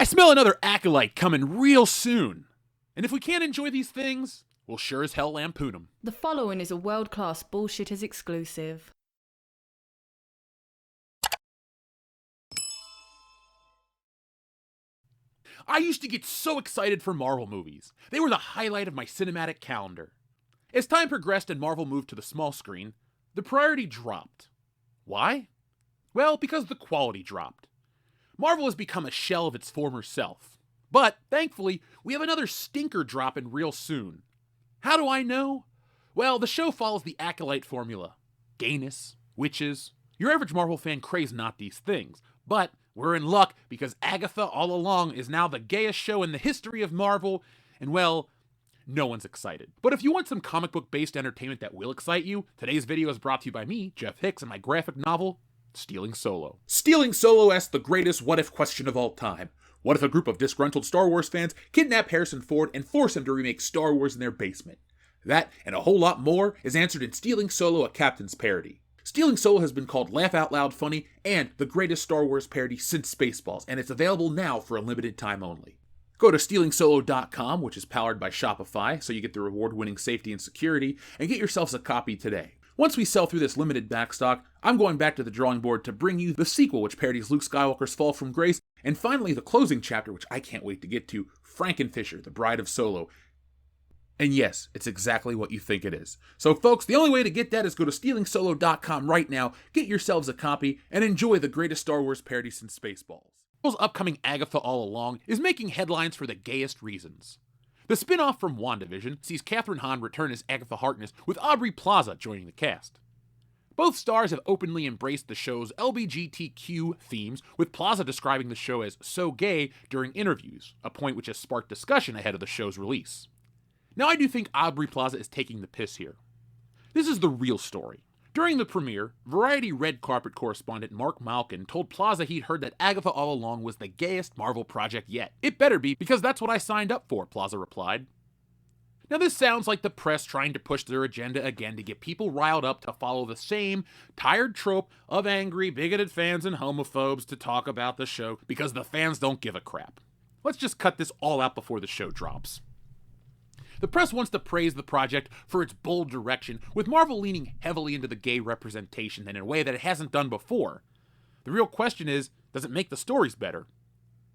smell another acolyte coming real soon. And if we can't enjoy these things, we'll sure as hell lampoon them. The following is a world-class Bullshitters exclusive. I used to get so excited for Marvel movies. They were the highlight of my cinematic calendar. As time progressed and Marvel moved to the small screen, the priority dropped. Why? Well, because the quality dropped. Marvel has become a shell of its former self. But, thankfully, we have another stinker dropping real soon. How do I know? Well, the show follows the Acolyte formula. Gayness, witches. Your average Marvel fan craves not these things. But we're in luck because Agatha All Along is now the gayest show in the history of Marvel, and well, no one's excited. But if you want some comic book based entertainment that will excite you, today's video is brought to you by me, Jeff Hicks, and my graphic novel, Stealing Solo. Stealing Solo asks the greatest what if question of all time. What if a group of disgruntled Star Wars fans kidnap Harrison Ford and force him to remake Star Wars in their basement? That, and a whole lot more, is answered in Stealing Solo, a Captain's Parody. Stealing Solo has been called Laugh Out Loud Funny and the greatest Star Wars parody since Spaceballs, and it's available now for a limited time only. Go to stealingsolo.com, which is powered by Shopify, so you get the reward-winning safety and security, and get yourselves a copy today. Once we sell through this limited backstock, I'm going back to the drawing board to bring you the sequel, which parodies Luke Skywalker's fall from grace, and finally the closing chapter, which I can't wait to get to, Frankenfisher, the Bride of Solo. And yes, it's exactly what you think it is. So folks, the only way to get that is go to stealingsolo.com right now, get yourselves a copy, and enjoy the greatest Star Wars parody since Spaceballs. Marvel's upcoming Agatha All Along is making headlines for the gayest reasons. The spin-off from WandaVision sees Kathryn Hahn return as Agatha Harkness, with Aubrey Plaza joining the cast. Both stars have openly embraced the show's LGBTQ themes, with Plaza describing the show as so gay during interviews, a point which has sparked discussion ahead of the show's release. Now, I do think Aubrey Plaza is taking the piss here. This is the real story. During the premiere, Variety red carpet correspondent Mark Malkin told Plaza he'd heard that Agatha All Along was the gayest Marvel project yet. It better be, because that's what I signed up for, Plaza replied. Now, this sounds like the press trying to push their agenda again to get people riled up to follow the same tired trope of angry, bigoted fans and homophobes to talk about the show because the fans don't give a crap. Let's just cut this all out before the show drops. The press wants to praise the project for its bold direction, with Marvel leaning heavily into the gay representation in a way that it hasn't done before. The real question is, does it make the stories better?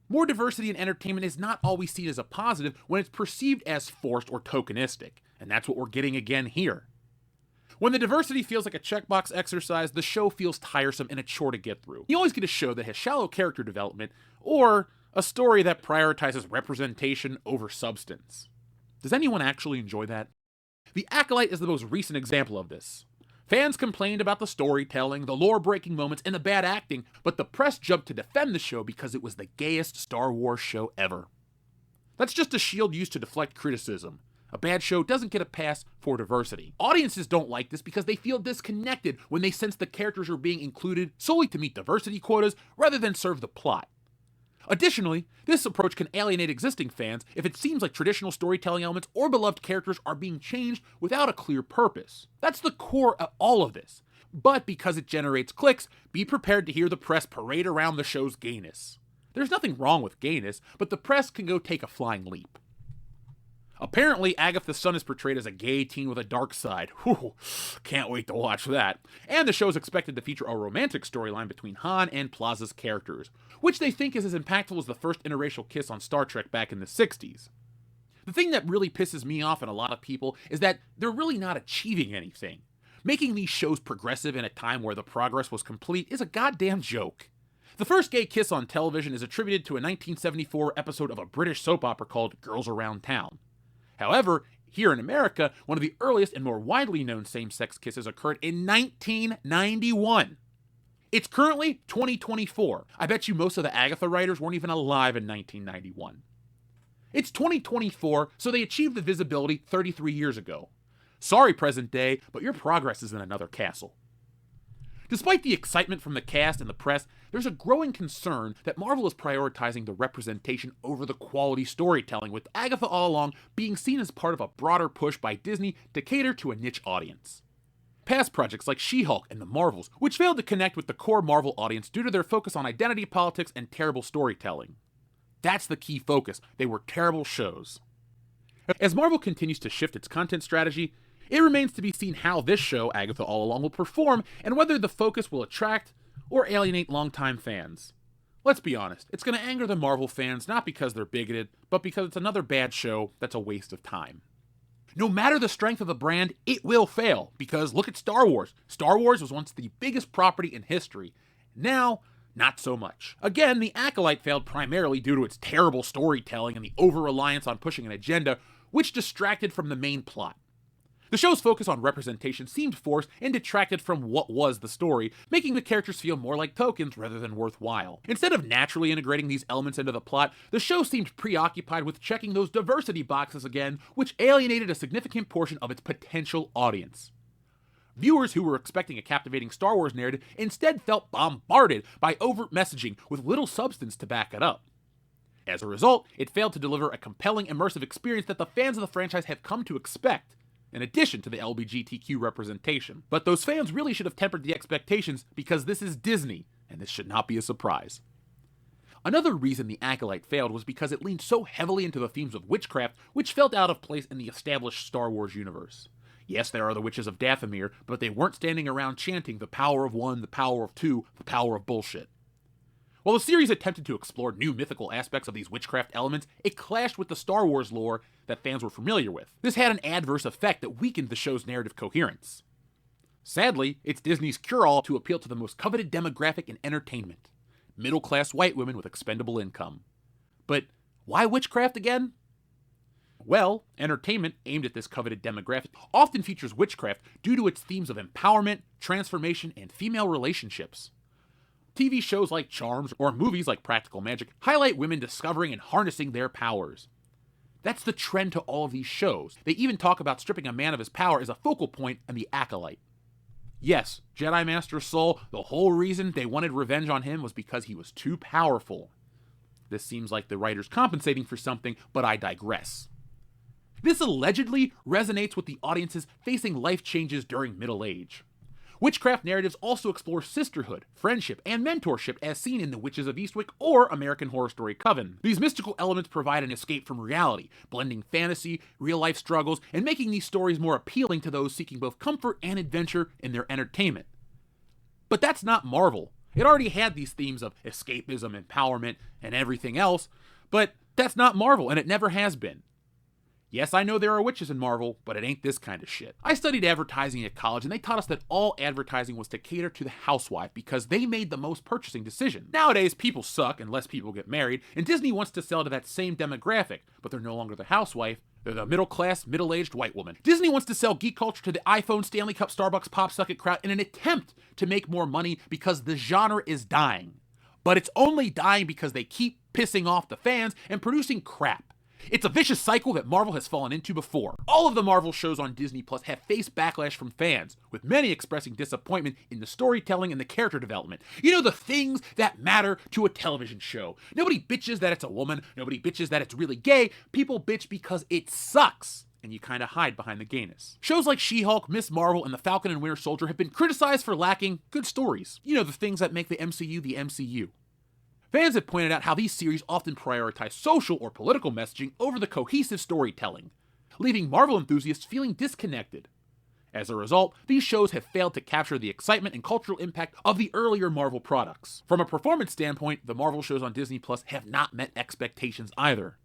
More diversity in entertainment is not always seen as a positive when it's perceived as forced or tokenistic, and that's what we're getting again here. When the diversity feels like a checkbox exercise, the show feels tiresome and a chore to get through. You always get a show that has shallow character development, or a story that prioritizes representation over substance. Does anyone actually enjoy that? The Acolyte is the most recent example of this. Fans complained about the storytelling, the lore-breaking moments, and the bad acting, but the press jumped to defend the show because it was the gayest Star Wars show ever. That's just a shield used to deflect criticism. A bad show doesn't get a pass for diversity. Audiences don't like this because they feel disconnected when they sense the characters are being included solely to meet diversity quotas rather than serve the plot. Additionally, this approach can alienate existing fans if it seems like traditional storytelling elements or beloved characters are being changed without a clear purpose. That's the core of all of this. But because it generates clicks, be prepared to hear the press parade around the show's gayness. There's nothing wrong with gayness, but the press can go take a flying leap. Apparently, Agatha's son is portrayed as a gay teen with a dark side. Whew, can't wait to watch that. And the show is expected to feature a romantic storyline between Han and Plaza's characters, which they think is as impactful as the first interracial kiss on Star Trek back in the 60s. The thing that really pisses me off and a lot of people is that they're really not achieving anything. Making these shows progressive in a time where the progress was complete is a goddamn joke. The first gay kiss on television is attributed to a 1974 episode of a British soap opera called Girls Around Town. However, here in America, one of the earliest and more widely known same-sex kisses occurred in 1991. It's currently 2024. I bet you most of the Agatha writers weren't even alive in 1991. It's 2024, so they achieved the visibility 33 years ago. Sorry, present day, but your progress is in another castle. Despite the excitement from the cast and the press, there's a growing concern that Marvel is prioritizing the representation over the quality storytelling, with Agatha All Along being seen as part of a broader push by Disney to cater to a niche audience. Past projects like She-Hulk and The Marvels, which failed to connect with the core Marvel audience due to their focus on identity politics and terrible storytelling. That's the key focus. They were terrible shows. As Marvel continues to shift its content strategy, it remains to be seen how this show, Agatha All Along, will perform and whether the focus will attract or alienate longtime fans. Let's be honest, it's going to anger the Marvel fans not because they're bigoted, but because it's another bad show that's a waste of time. No matter the strength of the brand, it will fail, because look at Star Wars. Star Wars was once the biggest property in history. Now, not so much. Again, The Acolyte failed primarily due to its terrible storytelling and the over-reliance on pushing an agenda, which distracted from the main plot. The show's focus on representation seemed forced and detracted from what was the story, making the characters feel more like tokens rather than worthwhile. Instead of naturally integrating these elements into the plot, the show seemed preoccupied with checking those diversity boxes again, which alienated a significant portion of its potential audience. Viewers who were expecting a captivating Star Wars narrative instead felt bombarded by overt messaging with little substance to back it up. As a result, it failed to deliver a compelling, immersive experience that the fans of the franchise have come to expect, in addition to the LGBTQ representation. But those fans really should have tempered the expectations, because this is Disney, and this should not be a surprise. Another reason The Acolyte failed was because it leaned so heavily into the themes of witchcraft, which felt out of place in the established Star Wars universe. Yes, there are the witches of Dathomir, but they weren't standing around chanting the power of one, the power of two, the power of bullshit. While the series attempted to explore new mythical aspects of these witchcraft elements, it clashed with the Star Wars lore that fans were familiar with. This had an adverse effect that weakened the show's narrative coherence. Sadly, it's Disney's cure-all to appeal to the most coveted demographic in entertainment: middle-class white women with expendable income. But why witchcraft again? Well, entertainment aimed at this coveted demographic often features witchcraft due to its themes of empowerment, transformation, and female relationships. TV shows like Charms or movies like Practical Magic highlight women discovering and harnessing their powers. That's the trend to all of these shows. They even talk about stripping a man of his power as a focal point in The Acolyte. Yes, Jedi Master Soul, the whole reason they wanted revenge on him was because he was too powerful. This seems like the writers compensating for something, but I digress. This allegedly resonates with the audiences facing life changes during middle age. Witchcraft narratives also explore sisterhood, friendship, and mentorship as seen in The Witches of Eastwick or American Horror Story Coven. These mystical elements provide an escape from reality, blending fantasy, real-life struggles, and making these stories more appealing to those seeking both comfort and adventure in their entertainment. But that's not Marvel. It already had these themes of escapism, empowerment, and everything else, but that's not Marvel, and it never has been. Yes, I know there are witches in Marvel, but it ain't this kind of shit. I studied advertising at college, and they taught us that all advertising was to cater to the housewife because they made the most purchasing decisions. Nowadays, people suck and less people get married, and Disney wants to sell to that same demographic, but they're no longer the housewife, they're the middle-class, middle-aged white woman. Disney wants to sell geek culture to the iPhone, Stanley Cup, Starbucks, Popsucket crowd in an attempt to make more money because the genre is dying. But it's only dying because they keep pissing off the fans and producing crap. It's a vicious cycle that Marvel has fallen into before. All of the Marvel shows on Disney Plus have faced backlash from fans, with many expressing disappointment in the storytelling and the character development. You know, the things that matter to a television show. Nobody bitches that it's a woman, nobody bitches that it's really gay, people bitch because it sucks, and you kinda hide behind the gayness. Shows like She-Hulk, Ms. Marvel, and The Falcon and Winter Soldier have been criticized for lacking good stories. You know, the things that make the MCU the MCU. Fans have pointed out how these series often prioritize social or political messaging over the cohesive storytelling, leaving Marvel enthusiasts feeling disconnected. As a result, these shows have failed to capture the excitement and cultural impact of the earlier Marvel products. From a performance standpoint, the Marvel shows on Disney Plus have not met expectations either.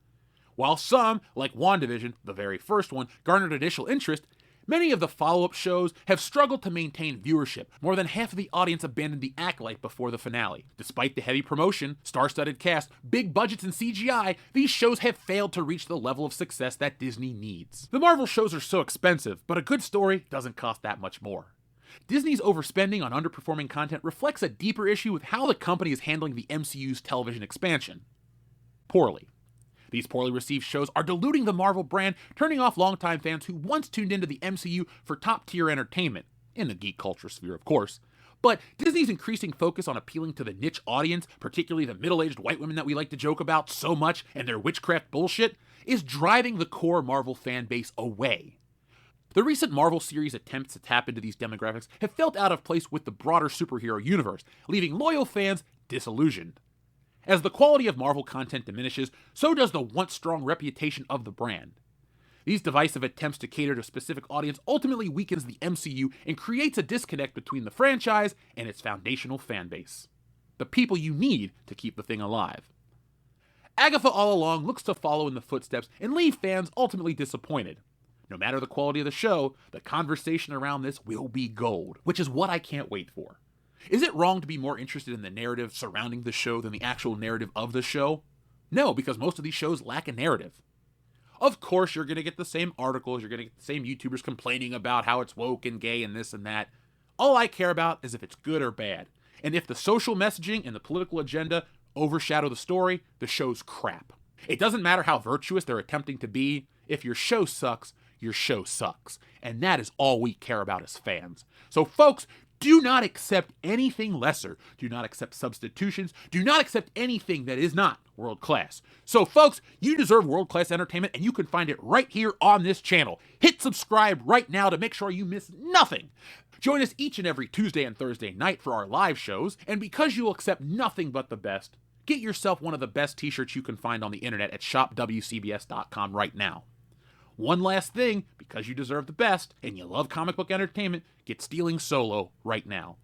While some, like WandaVision, the very first one, garnered initial interest, many of the follow-up shows have struggled to maintain viewership. More than half of the audience abandoned The Acolyte before the finale. Despite the heavy promotion, star-studded cast, big budgets, and CGI, these shows have failed to reach the level of success that Disney needs. The Marvel shows are so expensive, but a good story doesn't cost that much more. Disney's overspending on underperforming content reflects a deeper issue with how the company is handling the MCU's television expansion. Poorly. These poorly received shows are diluting the Marvel brand, turning off longtime fans who once tuned into the MCU for top-tier entertainment, in the geek culture sphere, of course. But Disney's increasing focus on appealing to the niche audience, particularly the middle-aged white women that we like to joke about so much and their witchcraft bullshit, is driving the core Marvel fan base away. The recent Marvel series attempts to tap into these demographics have felt out of place with the broader superhero universe, leaving loyal fans disillusioned. As the quality of Marvel content diminishes, so does the once strong reputation of the brand. These divisive attempts to cater to a specific audience ultimately weakens the MCU and creates a disconnect between the franchise and its foundational fanbase, the people you need to keep the thing alive. Agatha All Along looks to follow in the footsteps and leave fans ultimately disappointed. No matter the quality of the show, the conversation around this will be gold, which is what I can't wait for. Is it wrong to be more interested in the narrative surrounding the show than the actual narrative of the show? No, because most of these shows lack a narrative. Of course, you're going to get the same articles, you're going to get the same YouTubers complaining about how it's woke and gay and this and that. All I care about is if it's good or bad. And if the social messaging and the political agenda overshadow the story, the show's crap. It doesn't matter how virtuous they're attempting to be. If your show sucks, your show sucks. And that is all we care about as fans. So folks, do not accept anything lesser. Do not accept substitutions. Do not accept anything that is not world class. So folks, you deserve world class entertainment and you can find it right here on this channel. Hit subscribe right now to make sure you miss nothing. Join us each and every Tuesday and Thursday night for our live shows. And because you will accept nothing but the best, get yourself one of the best t-shirts you can find on the internet at shopwcbs.com right now. One last thing, because you deserve the best and you love comic book entertainment, get Stealing Solo right now.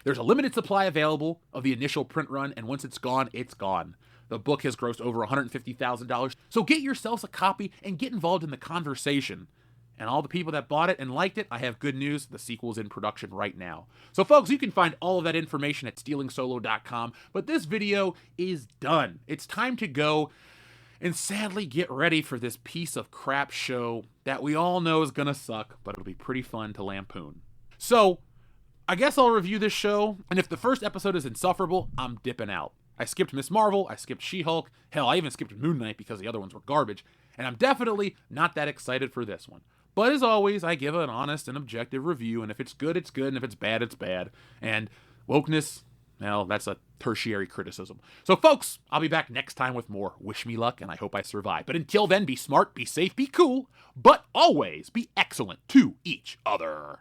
There's a limited supply available of the initial print run, and once it's gone, it's gone. The book has grossed over $150,000, so get yourselves a copy and get involved in the conversation. And all the people that bought it and liked it, I have good news, the sequel's in production right now. So folks, you can find all of that information at stealingsolo.com, but this video is done. It's time to go and sadly get ready for this piece of crap show that we all know is gonna suck, but it'll be pretty fun to lampoon. So, I guess I'll review this show, and if the first episode is insufferable, I'm dipping out. I skipped Ms. Marvel, I skipped She-Hulk, hell, I even skipped Moon Knight because the other ones were garbage, and I'm definitely not that excited for this one. But as always, I give an honest and objective review, and if it's good, it's good, and if it's bad, it's bad. And wokeness, well, that's a tertiary criticism. So folks, I'll be back next time with more. Wish me luck, and I hope I survive. But until then, be smart, be safe, be cool, but always be excellent to each other.